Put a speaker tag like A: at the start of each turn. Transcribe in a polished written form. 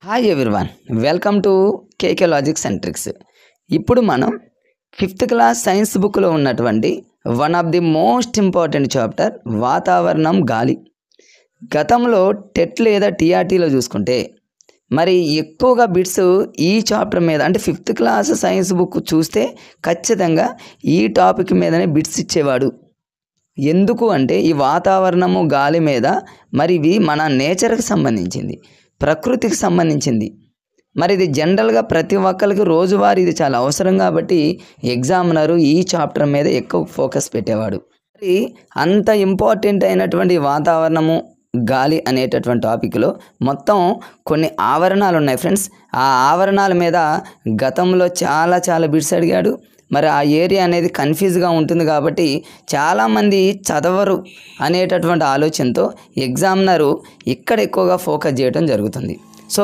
A: Hi everyone, welcome to KK logics and tricks. ఇప్పుడు మనం 5th class science బుక్లో ఉన్నటువంటి one of the most important chapter వాతావరణం గాలి. గతంలో టెట్ లేదా టీఆర్టీలో చూసుకుంటే మరి ఎక్కువగా బిట్స్ ఈ చాప్టర్ మీద, అంటే 5th క్లాస్ సైన్స్ బుక్ చూస్తే ఖచ్చితంగా ఈ టాపిక్ మీదనే బిట్స్ ఇచ్చేవాడు. ఎందుకు అంటే ఈ వాతావరణము గాలి మీద మరి ఇవి మన నేచర్కి సంబంధించింది, ప్రకృతికి సంబంధించింది. మరి ఇది జనరల్గా ప్రతి ఒక్కరికి రోజువారీ ఇది చాలా అవసరం కాబట్టి ఎగ్జామినరు ఈ చాప్టర్ మీద ఎక్కువ ఫోకస్ పెట్టేవాడు. మరి అంత ఇంపార్టెంట్ అయినటువంటి వాతావరణము గాలి అనేటటువంటి టాపిక్లో మొత్తం కొన్ని ఆవరణాలు ఉన్నాయి ఫ్రెండ్స్. ఆ ఆవరణాల మీద గతంలో చాలా బిట్స్ అడిగాడు. మరి ఆ ఏరియా అనేది కన్ఫ్యూజ్గా ఉంటుంది కాబట్టి చాలామంది చదవరు అనేటటువంటి ఆలోచనతో ఎగ్జామినరు ఇక్కడ ఎక్కువగా ఫోకస్ చేయడం జరుగుతుంది. సో